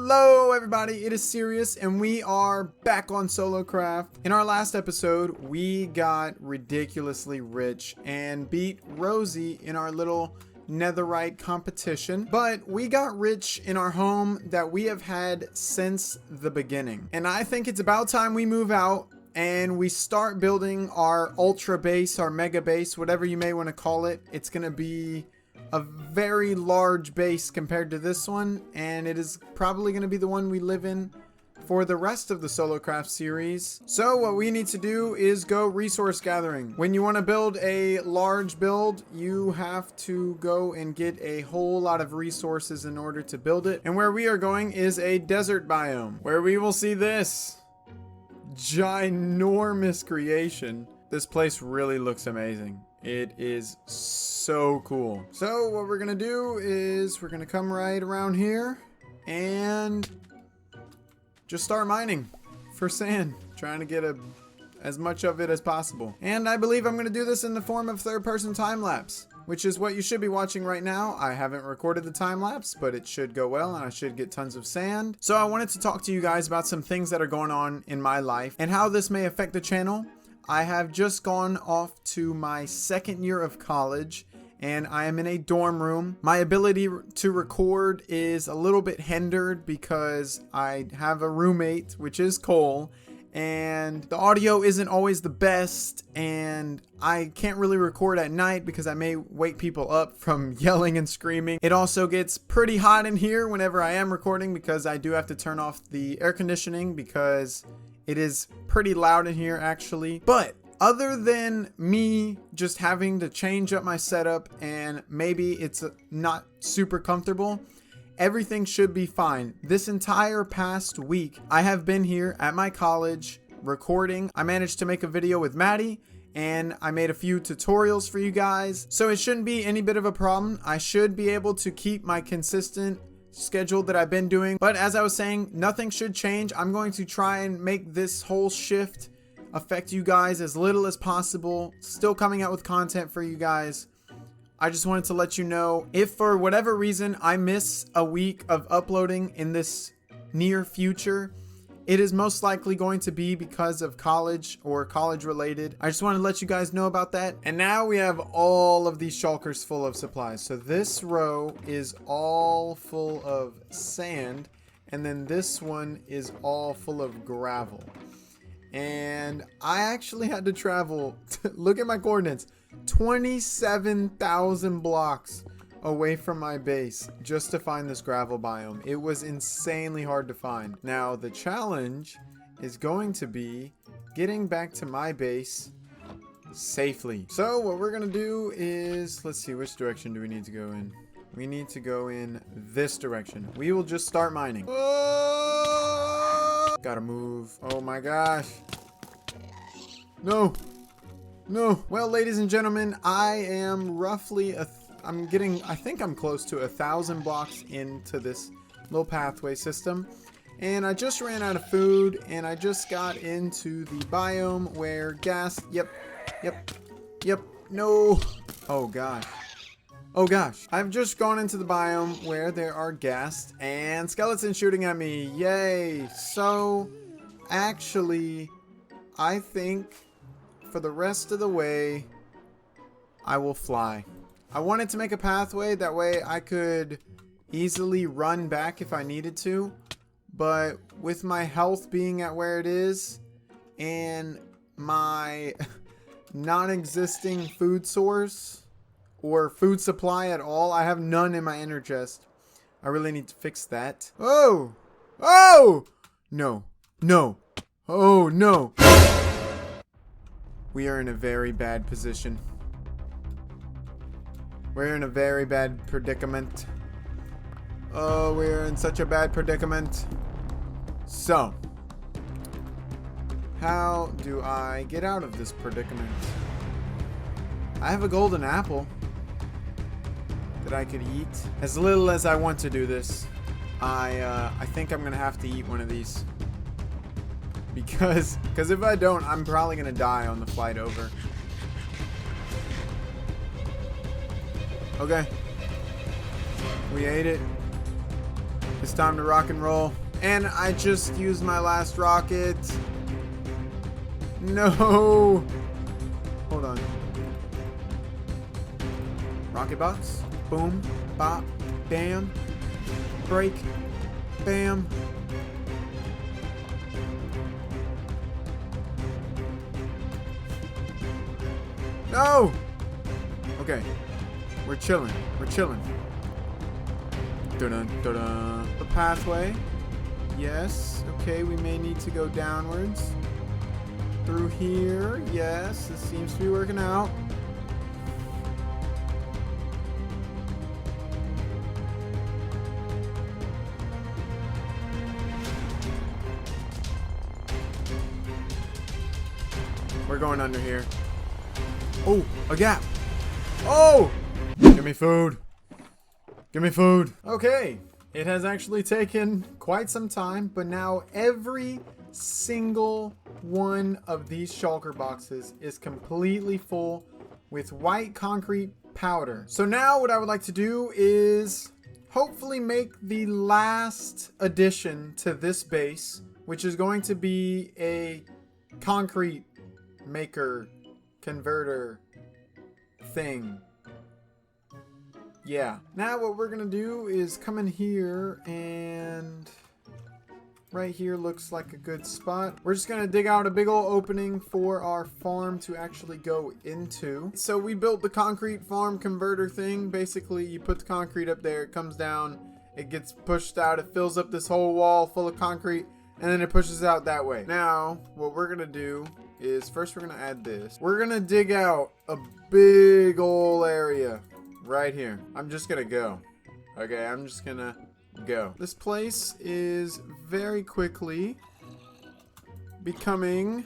Hello everybody, it is Sirius and we are back on Solocraft. In our last episode, we got ridiculously rich and beat Rosie in our little netherite competition. But we got rich in our home that we have had since the beginning. And I think it's about time we move out and we start building our ultra base, our mega base, whatever you may want to call it. It's going to be a very large base compared to this one, and it is probably going to be the one we live in for the rest of the Solocraft series. So what we need to do is go resource gathering. When you want to build a large build, you have to go and get a whole lot of resources in order to build it. And where we are going is a desert biome, where we will see this ginormous creation. This place really looks amazing. It is so cool. So what we're gonna do is we're gonna come right around here and just start mining for sand, trying to get as much of it as possible. And I believe I'm gonna do this in the form of third-person time-lapse, which is what you should be watching right now. I haven't recorded the time-lapse, but it should go well and I should get tons of sand. So I wanted to talk to you guys about some things that are going on in my life and how this may affect the channel. I have just gone off to my second year of college and I am in a dorm room. My ability to record is a little bit hindered because I have a roommate, which is Cole, and the audio isn't always the best, and I can't really record at night because I may wake people up from yelling and screaming. It also gets pretty hot in here whenever I am recording because I do have to turn off the air conditioning because it is pretty loud in here actually. But other than me just having to change up my setup and maybe it's not super comfortable, everything should be fine. This entire past week, I have been here at my college recording. I managed to make a video with Maddie and I made a few tutorials for you guys. So it shouldn't be any bit of a problem. I should be able to keep my consistent schedule that I've been doing. But as I was saying, nothing should change. I'm going to try and make this whole shift affect you guys as little as possible. Still coming out with content for you guys. I just wanted to let you know, if for whatever reason I miss a week of uploading in this near future, it is most likely going to be because of college or college related. I just want to let you guys know about that. And now we have all of these shulkers full of supplies. So this row is all full of sand. And then this one is all full of gravel. And I actually had to travel, look at my coordinates, 27,000 blocks away from my base just to find this gravel biome. It was insanely hard to find. Now the challenge is going to be getting back to my base safely. So what we're gonna do is, let's see, which direction do we need to go in? We need to go in this direction. We will just start mining. Oh! Gotta move. Oh my gosh. No. No. Well, ladies and gentlemen, I am roughly I think I'm close to 1,000 blocks into this little pathway system. And I just ran out of food and I just got into the biome where gas, yep, no. Oh gosh. Oh gosh. I've just gone into the biome where there are ghasts and skeletons shooting at me. Yay. So actually, I think for the rest of the way, I will fly. I wanted to make a pathway, that way I could easily run back if I needed to. But with my health being at where it is and my non-existing food source or food supply at all, I have none in my inner chest. I really need to fix that. Oh! Oh! No. No. Oh no. We are in a very bad position. We're in a very bad predicament. Oh, we're in such a bad predicament. So, how do I get out of this predicament? I have a golden apple that I could eat. As little as I want to do this, I think I'm gonna have to eat one of these. Because if I don't, I'm probably gonna die on the flight over. Okay. We ate it. It's time to rock and roll. And I just used my last rocket. No. Hold on. Rocket box. Boom. Bop. Bam. Break. Bam. No. Okay. We're chilling. We're chilling. Dun-dun, dun-dun. The pathway. Yes. Okay, we may need to go downwards. Through here. Yes, this seems to be working out. We're going under here. Oh, a gap. Oh! Give me food. Give me food. Okay. It has actually taken quite some time, but now every single one of these shulker boxes is completely full with white concrete powder. So now what I would like to do is hopefully make the last addition to this base, which is going to be a concrete maker converter thing. Yeah. Now what we're gonna do is come in here, and right here looks like a good spot. We're just gonna dig out a big old opening for our farm to actually go into. So we built the concrete farm converter thing. Basically, you put the concrete up there, it comes down, it gets pushed out, it fills up this whole wall full of concrete, and then it pushes out that way. Now, what we're gonna do is first we're gonna add this. We're gonna dig out a big old area right here. I'm just gonna go. Okay, I'm just gonna go. This place is very quickly becoming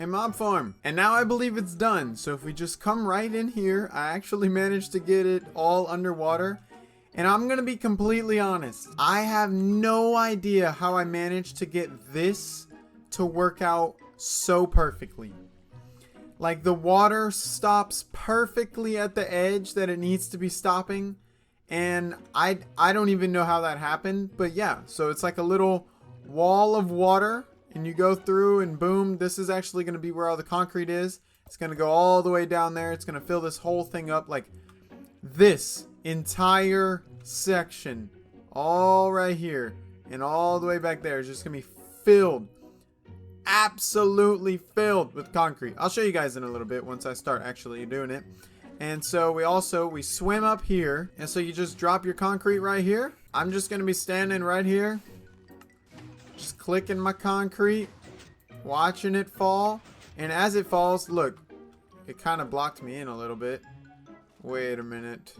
a mob farm. And now I believe it's done. So if we just come right in here, I actually managed to get it all underwater. And I'm gonna be completely honest. I have no idea how I managed to get this to work out so perfectly. Like, the water stops perfectly at the edge that it needs to be stopping, and I don't even know how that happened, but yeah, so it's like a little wall of water, and you go through, and boom, this is actually going to be where all the concrete is. It's going to go all the way down there. It's going to fill this whole thing up. Like, this entire section, all right here and all the way back there, is just going to be filled, absolutely filled with concrete. I'll show you guys in a little bit once I start actually doing it. And so we swim up here, and so you just drop your concrete right here. I'm just gonna be standing right here, just clicking my concrete, watching it fall. And as it falls, look, it kind of blocked me in a little bit. Wait a minute.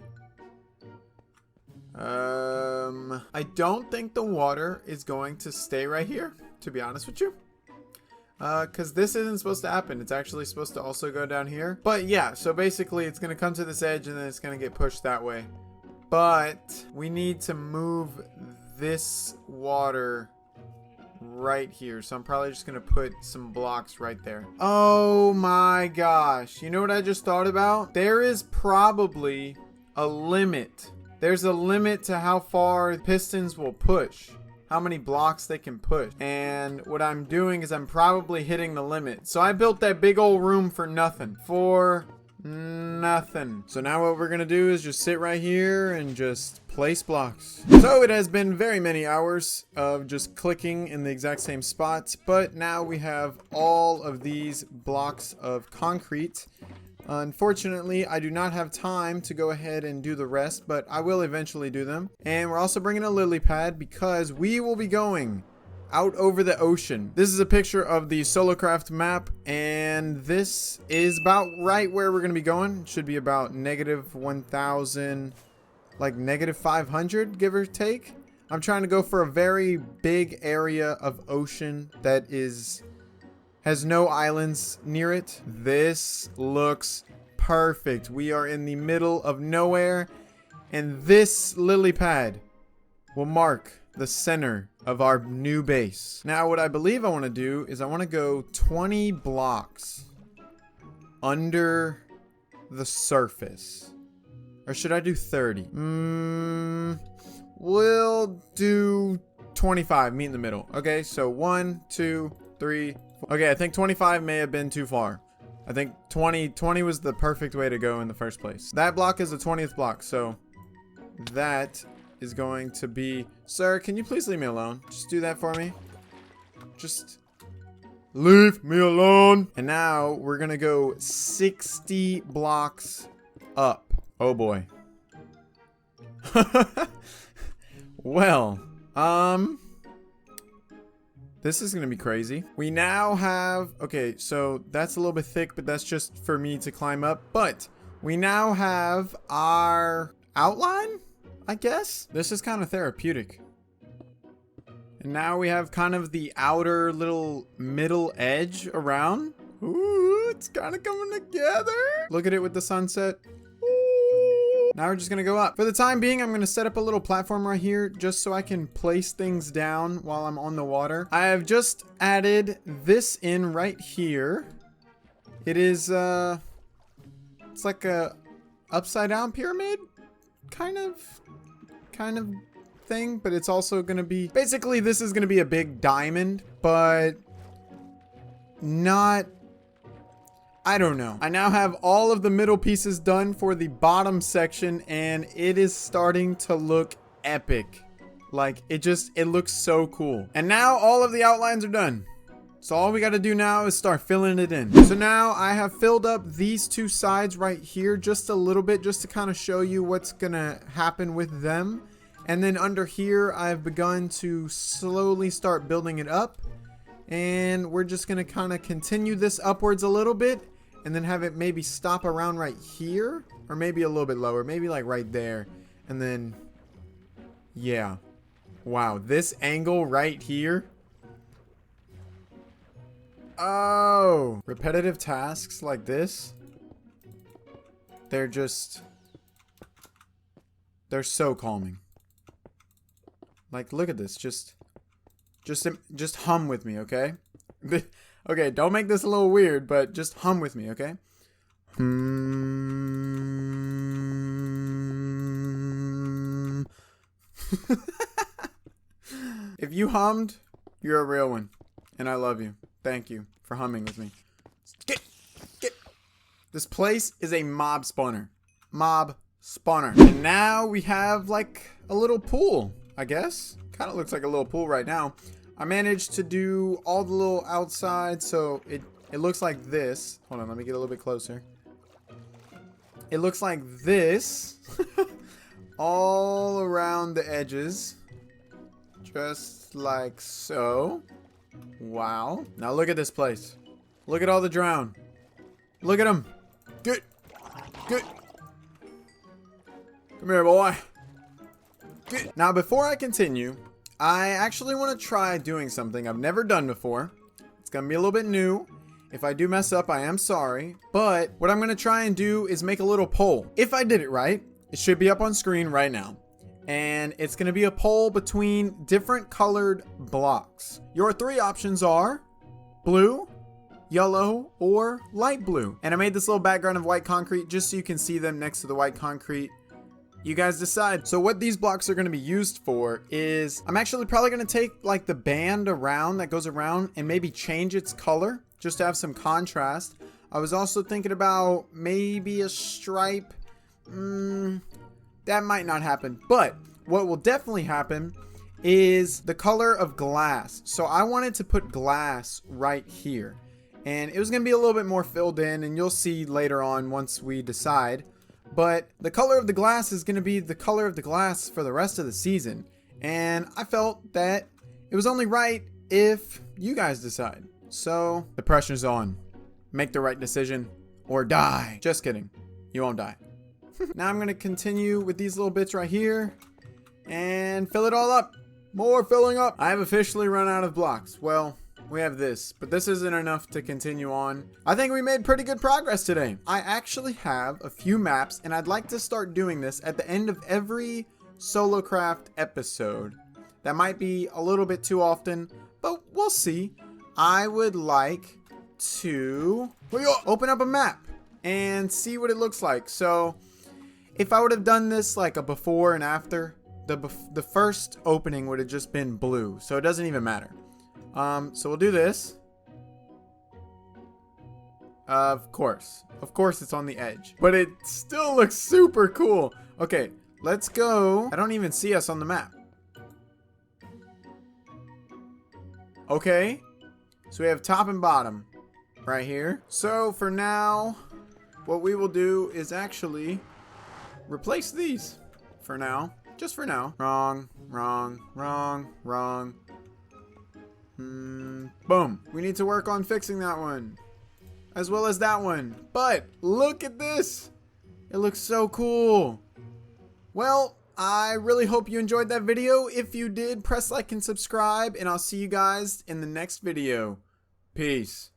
I don't think the water is going to stay right here, to be honest with you. Because this isn't supposed to happen. It's actually supposed to also go down here. But yeah, so basically it's going to come to this edge and then it's going to get pushed that way. But we need to move this water right here. So I'm probably just going to put some blocks right there. Oh my gosh. You know what I just thought about? There is probably a limit. There's a limit to how far pistons will push. How many blocks they can push. And what I'm doing is I'm probably hitting the limit. So I built that big old room for nothing. For nothing. So now what we're gonna do is just sit right here and just place blocks. So it has been very many hours of just clicking in the exact same spots, but now we have all of these blocks of concrete. Unfortunately, I do not have time to go ahead and do the rest, but I will eventually do them. And we're also bringing a lily pad because we will be going out over the ocean. This is a picture of the Solocraft map, and this is about right where we're going to be going. It should be about -1,000, like -500, give or take. I'm trying to go for a very big area of ocean that has no islands near it. This looks perfect. We are in the middle of nowhere, and this lily pad will mark the center of our new base. Now, what I believe I want to do is I want to go 20 blocks under the surface. Or should I do 30? We'll do 25, meet in the middle. Okay, so 1, 2, 3, 4. Okay, I think 25 may have been too far. I think 20 was the perfect way to go in the first place. That block is the 20th block, so that is going to be... Sir, can you please leave me alone? Just do that for me. Just leave me alone. And now we're gonna go 60 blocks up. Oh boy. Well, this is gonna be crazy. We now have, okay, so that's a little bit thick, but that's just for me to climb up. But we now have our outline, I guess. This is kind of therapeutic. And now we have kind of the outer little middle edge around. Ooh, it's kind of coming together. Look at it with the sunset. Ooh. Now we're just gonna go up. For the time being, I'm gonna set up a little platform right here just so I can place things down while I'm on the water. I have just added this in right here. It is, it's like a upside down pyramid, kind of thing, but it's also gonna be, basically this is gonna be a big diamond, but not, I don't know. I now have all of the middle pieces done for the bottom section, and it is starting to look epic. Like, it looks so cool. And now all of the outlines are done. So all we got to do now is start filling it in. So now I have filled up these two sides right here just a little bit, just to kind of show you what's gonna happen with them. And then under here, I've begun to slowly start building it up. And we're just gonna kind of continue this upwards a little bit, and then have it maybe stop around right here, or maybe a little bit lower, maybe like right there. And then, yeah. Wow, this angle right here. Oh, repetitive tasks like this, they're so calming. Like, look at this. Just hum with me, okay? Okay, don't make this a little weird, but just hum with me, okay? If you hummed, you're a real one, and I love you. Thank you for humming with me. Get. This place is a mob spawner. Mob spawner. And now we have like a little pool, I guess. Kind of looks like a little pool right now. I managed to do all the little outside, so it looks like this. Hold on, let me get a little bit closer. It looks like this. All around the edges. Just like so. Wow. Now look at this place. Look at all the drown. Look at them. Good. Come here, boy. Good. Now, before I continue, I actually want to try doing something I've never done before. It's going to be a little bit new. If I do mess up, I am sorry. But what I'm going to try and do is make a little poll. If I did it right, it should be up on screen right now. And it's going to be a poll between different colored blocks. Your three options are blue, yellow, or light blue. And I made this little background of white concrete just so you can see them next to the white concrete. You guys decide. So what these blocks are going to be used for is, I'm actually probably going to take like the band around that goes around and maybe change its color just to have some contrast. I was also thinking about maybe a stripe. That might not happen, but what will definitely happen is the color of glass. So I wanted to put glass right here, and it was going to be a little bit more filled in, and you'll see later on once we decide. But the color of the glass is going to be the color of the glass for the rest of the season, and I felt that it was only right if you guys decide. So the pressure's on. Make the right decision or die. Just kidding. You won't die. Now I'm going to continue with these little bits right here and fill it all up. More filling up. I have officially run out of blocks. Well, we have this, but this isn't enough to continue on. I think we made pretty good progress today. I actually have a few maps, and I'd like to start doing this at the end of every Solocraft episode. That might be a little bit too often, but we'll see. I would like to open up a map and see what it looks like. So if I would have done this like a before and after, the first opening would have just been blue, so it doesn't even matter. So we'll do this. Of course it's on the edge, but it still looks super cool. Okay, let's go. I don't even see us on the map. Okay, so we have top and bottom right here. So for now, what we will do is actually replace these for now. Just for now. Wrong. Boom. We need to work on fixing that one, as well as that one. But look at this. It looks so cool. Well, I really hope you enjoyed that video. If you did, press like and subscribe, and I'll see you guys in the next video. Peace.